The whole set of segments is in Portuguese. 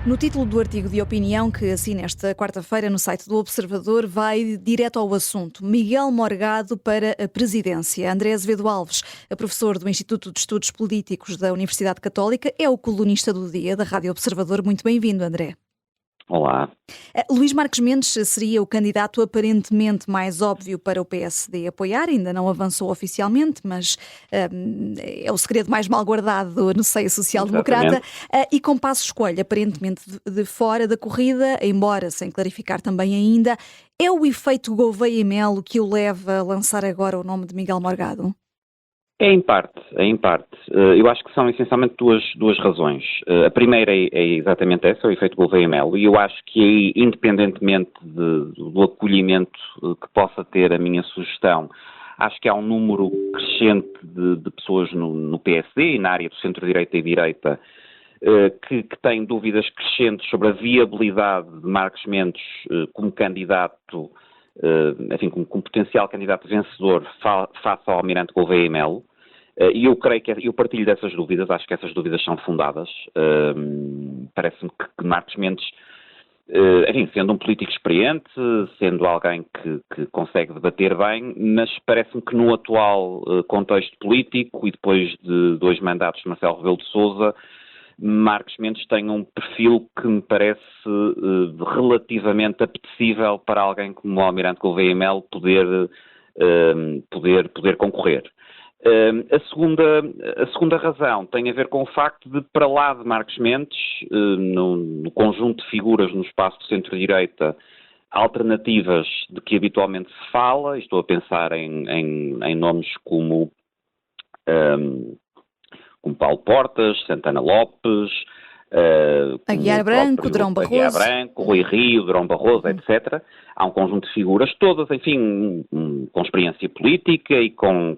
No título do artigo de opinião que assina esta quarta-feira no site do Observador, vai direto ao assunto. Miguel Morgado para a presidência. André Azevedo Alves, professor do Instituto de Estudos Políticos da Universidade Católica, é o colunista do dia da Rádio Observador. Muito bem-vindo, André. Olá. Luís Marques Mendes seria o candidato aparentemente mais óbvio para o PSD apoiar, ainda não avançou oficialmente, mas é o segredo mais mal guardado no seio social-democrata, e com Passos Coelho aparentemente de fora da corrida, embora sem clarificar também ainda. É o efeito Gouveia e Melo que o leva a lançar agora o nome de Miguel Morgado? É em parte. Eu acho que são essencialmente duas razões. A primeira é exatamente essa, o efeito Gouveia e Melo, e eu acho que aí, independentemente do acolhimento que possa ter a minha sugestão, acho que há um número crescente de pessoas no PSD e na área do centro-direita e direita que têm dúvidas crescentes sobre a viabilidade de Marques Mendes como candidato, enfim, como potencial candidato vencedor face ao Almirante Gouveia e Melo. E eu creio eu partilho dessas dúvidas, acho que essas dúvidas são fundadas. Parece-me que Marques Mendes, enfim, sendo um político experiente, sendo alguém que consegue debater bem, mas parece-me que no atual contexto político e depois de 2 mandatos de Marcelo Rebelo de Sousa, Marques Mendes tem um perfil que me parece relativamente apetecível para alguém como o Almirante Gouveia e Melo poder concorrer. A segunda razão tem a ver com o facto de, para lá de Marques Mendes, no conjunto de figuras no espaço de centro-direita, alternativas de que habitualmente se fala, estou a pensar em nomes como Paulo Portas, Santana Lopes, Aguiar Branco, Durão Barroso. Aguiar Branco, Rui Rio, Durão Barroso, etc. Há um conjunto de figuras, todas, enfim, com experiência política e com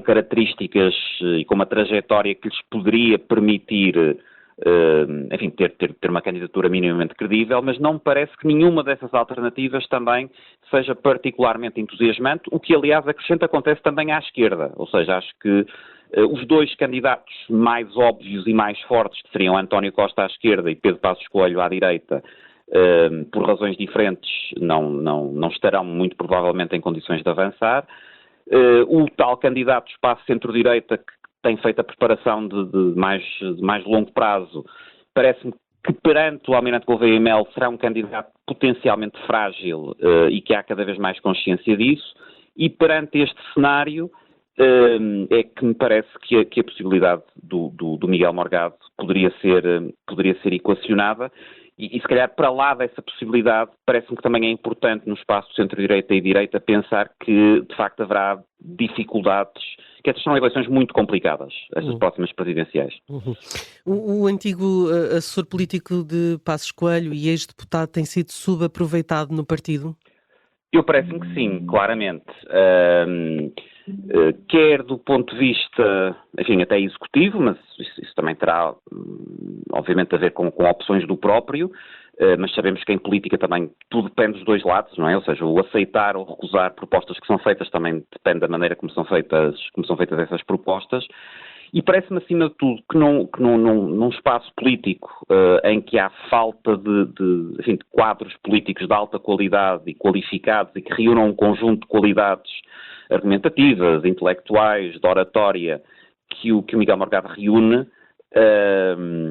características e com uma trajetória que lhes poderia permitir, enfim, ter uma candidatura minimamente credível, mas não me parece que nenhuma dessas alternativas também seja particularmente entusiasmante, o que, aliás, acrescento acontece também à esquerda, ou seja, acho que os 2 candidatos mais óbvios e mais fortes, que seriam António Costa à esquerda e Pedro Passos Coelho à direita, por razões diferentes, não estarão muito provavelmente em condições de avançar. O tal candidato de espaço centro-direita que tem feito a preparação de mais longo prazo, parece-me que perante o Almirante Gouveia e Melo será um candidato potencialmente frágil e que há cada vez mais consciência disso, e perante este cenário é que me parece que a possibilidade do Miguel Morgado poderia ser equacionada. E se calhar para lá dessa possibilidade, parece-me que também é importante no espaço do centro-direita e direita pensar que de facto haverá dificuldades, que estas são eleições muito complicadas, estas próximas presidenciais. O antigo assessor político de Passos Coelho e ex-deputado tem sido subaproveitado no partido? Eu parece-me que sim, claramente. Quer do ponto de vista, enfim, até executivo, mas isso também terá, obviamente, a ver com opções do próprio, mas sabemos que em política também tudo depende dos 2 lados, não é? Ou seja, o aceitar ou recusar propostas que são feitas também depende da maneira como são feitas essas propostas. E parece-me, acima de tudo, que num espaço político em que há falta de quadros políticos de alta qualidade e qualificados e que reúnam um conjunto de qualidades argumentativas, intelectuais, de oratória, que o Miguel Morgado reúne,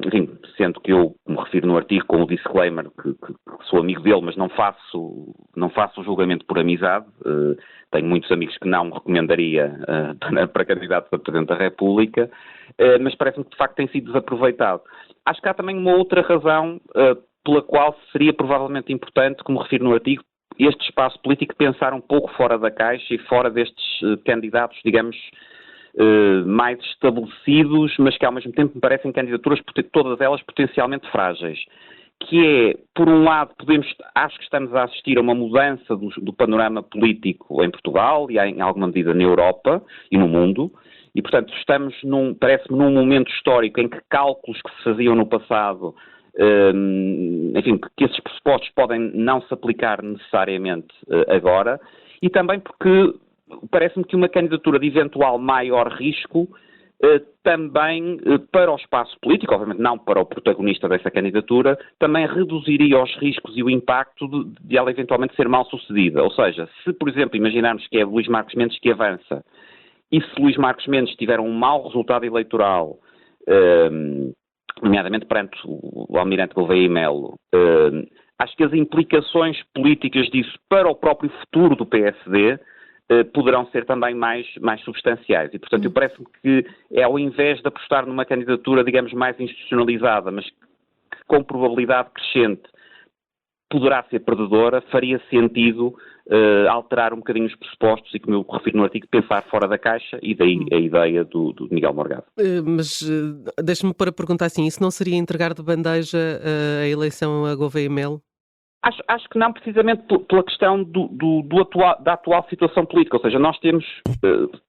enfim, sendo que eu me refiro no artigo com o disclaimer que sou amigo dele, mas não faço o julgamento por amizade. Tenho muitos amigos que não me recomendaria para candidato a Presidente da República, mas parece-me que de facto tem sido desaproveitado. Acho que há também uma outra razão pela qual seria provavelmente importante, como refiro no artigo, este espaço político pensar um pouco fora da caixa e fora destes candidatos, digamos, mais estabelecidos, mas que ao mesmo tempo me parecem candidaturas, todas elas potencialmente frágeis. Que é, por um lado, acho que estamos a assistir a uma mudança do panorama político em Portugal e em alguma medida na Europa e no mundo, e portanto estamos parece-me num momento histórico em que cálculos que se faziam no passado, enfim, que esses pressupostos podem não se aplicar necessariamente agora, e também porque parece-me que uma candidatura de eventual maior risco também para o espaço político, obviamente não para o protagonista dessa candidatura, também reduziria os riscos e o impacto de ela eventualmente ser mal sucedida. Ou seja, se, por exemplo, imaginarmos que é Luís Marcos Mendes que avança, e se Luís Marcos Mendes tiver um mau resultado eleitoral, nomeadamente perante o Almirante Gouveia e Melo, acho que as implicações políticas disso para o próprio futuro do PSD poderão ser também mais substanciais. E, portanto, eu parece-me que ao invés de apostar numa candidatura, digamos, mais institucionalizada, mas que com probabilidade crescente poderá ser perdedora, faria sentido alterar um bocadinho os pressupostos e, como eu refiro no artigo, pensar fora da caixa, e daí a ideia do Miguel Morgado. Mas deixa-me pôr a pergunta assim, isso não seria entregar de bandeja a eleição a Gouveia e Melo? Acho que não, precisamente pela questão da atual situação política. Ou seja, nós temos,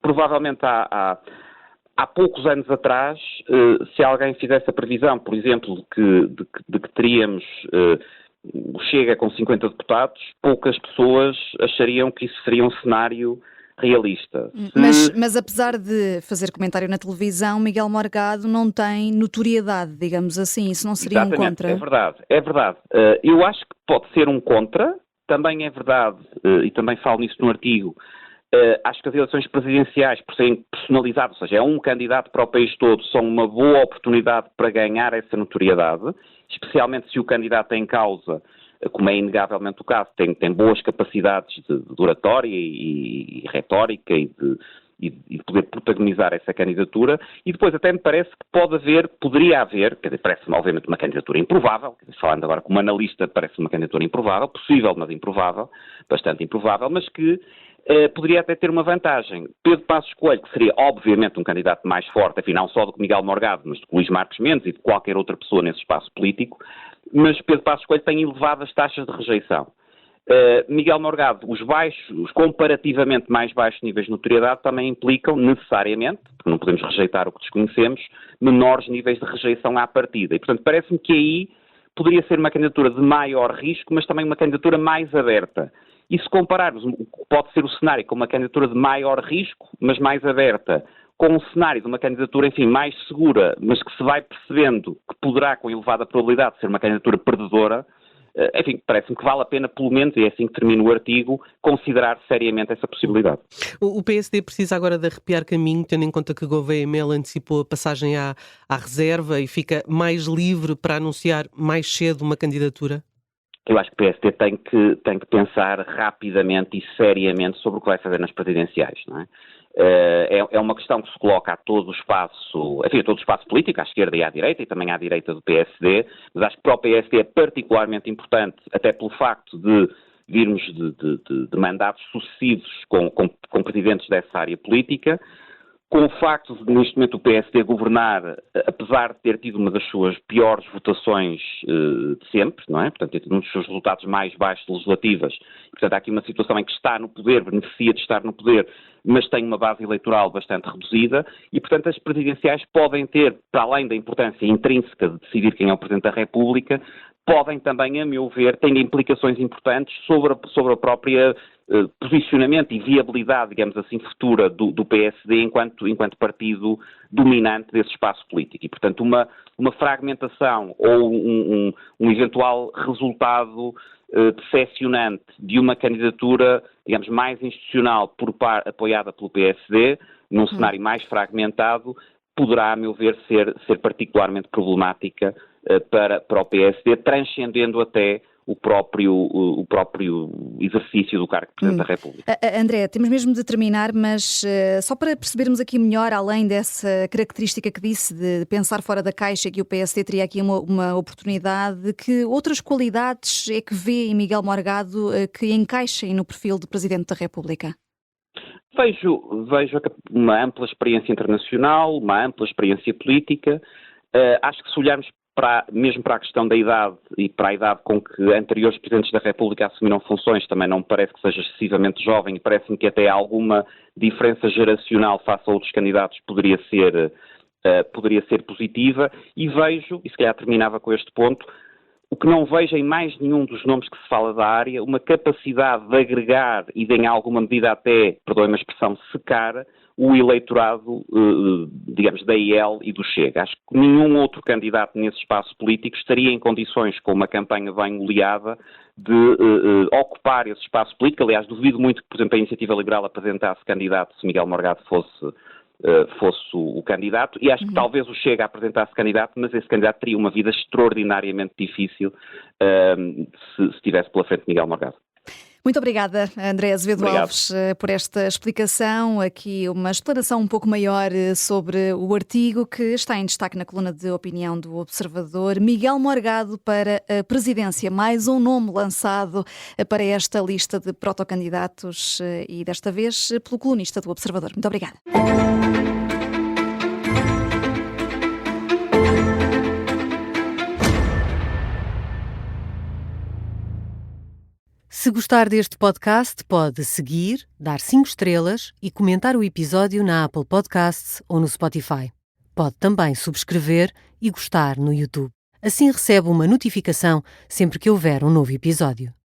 provavelmente há poucos anos atrás, se alguém fizesse a previsão, por exemplo, de que teríamos o Chega com 50 deputados, poucas pessoas achariam que isso seria um cenário realista. Mas apesar de fazer comentário na televisão, Miguel Morgado não tem notoriedade, digamos assim, isso não seria Exatamente, um contra? É verdade. Eu acho que pode ser um contra, também é verdade, e também falo nisso no artigo, acho que as eleições presidenciais, por serem personalizadas, ou seja, é um candidato para o país todo, são uma boa oportunidade para ganhar essa notoriedade, especialmente se o candidato em causa, como é inegavelmente o caso, tem boas capacidades de oratória e retórica e de poder protagonizar essa candidatura, e depois até me parece que poderia haver, quer dizer, parece-me obviamente uma candidatura improvável, falando agora como analista, parece uma candidatura improvável, possível, mas improvável, bastante improvável, mas que poderia até ter uma vantagem. Pedro Passos Coelho, que seria obviamente um candidato mais forte, enfim, não só do que Miguel Morgado, mas de Luís Marcos Mendes e de qualquer outra pessoa nesse espaço político, mas Pedro Passos Coelho tem elevadas taxas de rejeição. Miguel Morgado, os comparativamente mais baixos níveis de notoriedade também implicam necessariamente, porque não podemos rejeitar o que desconhecemos, menores níveis de rejeição à partida. E, portanto, parece-me que aí poderia ser uma candidatura de maior risco, mas também uma candidatura mais aberta. E se compararmos o que pode ser o cenário com uma candidatura de maior risco, mas mais aberta, com um cenário de uma candidatura, enfim, mais segura, mas que se vai percebendo que poderá, com elevada probabilidade, ser uma candidatura perdedora, enfim, parece-me que vale a pena, pelo menos, e é assim que termina o artigo, considerar seriamente essa possibilidade. O PSD precisa agora de arrepiar caminho, tendo em conta que Gouveia e Melo antecipou a passagem à reserva e fica mais livre para anunciar mais cedo uma candidatura? Eu acho que o PSD tem que pensar rapidamente e seriamente sobre o que vai fazer nas presidenciais, não é? É uma questão que se coloca a todo o espaço, enfim, a todo o espaço político, à esquerda e à direita, e também à direita do PSD, mas acho que para o PSD é particularmente importante, até pelo facto de virmos de mandatos sucessivos com presidentes dessa área política, com o facto de, neste momento, o PSD governar, apesar de ter tido uma das suas piores votações de sempre, não é? Portanto, ter tido um dos seus resultados mais baixos legislativas. Portanto, há aqui uma situação em que está no poder, beneficia de estar no poder, mas tem uma base eleitoral bastante reduzida e, portanto, as presidenciais podem ter, para além da importância intrínseca de decidir quem é o Presidente da República, podem também, a meu ver, ter implicações importantes sobre a própria posicionamento e viabilidade, digamos assim, futura do PSD enquanto partido dominante desse espaço político. E, portanto, uma fragmentação ou um eventual resultado decepcionante de uma candidatura, digamos, mais institucional apoiada pelo PSD, num cenário mais fragmentado, poderá, a meu ver, ser particularmente problemática para o PSD, transcendendo até o próprio exercício do cargo de Presidente da República. André, temos mesmo de terminar, mas só para percebermos aqui melhor, além dessa característica que disse de pensar fora da caixa, que o PSD teria aqui uma oportunidade, que outras qualidades é que vê em Miguel Morgado que encaixem no perfil de Presidente da República? Vejo uma ampla experiência internacional, uma ampla experiência política. Acho que se olharmos mesmo para a questão da idade e para a idade com que anteriores Presidentes da República assumiram funções, também não me parece que seja excessivamente jovem e parece-me que até alguma diferença geracional face a outros candidatos poderia ser positiva, e vejo, e se calhar terminava com este ponto, o que não vejo em mais nenhum dos nomes que se fala da área, uma capacidade de agregar e de em alguma medida até, perdoem-me a expressão, secar o eleitorado, digamos, da IEL e do Chega. Acho que nenhum outro candidato nesse espaço político estaria em condições, com uma campanha bem oleada, de ocupar esse espaço político. Aliás, duvido muito que, por exemplo, a Iniciativa Liberal apresentasse candidato se Miguel Morgado fosse o candidato, e acho que talvez o Chega apresentasse candidato, mas esse candidato teria uma vida extraordinariamente difícil se estivesse pela frente de Miguel Morgado. Muito obrigada, André Azevedo Obrigado. Alves, por esta explicação. Aqui uma explanação um pouco maior sobre o artigo que está em destaque na coluna de opinião do Observador. Miguel Morgado para a presidência, mais um nome lançado para esta lista de protocandidatos e desta vez pelo colunista do Observador. Muito obrigada. Se gostar deste podcast, pode seguir, dar 5 estrelas e comentar o episódio na Apple Podcasts ou no Spotify. Pode também subscrever e gostar no YouTube. Assim recebe uma notificação sempre que houver um novo episódio.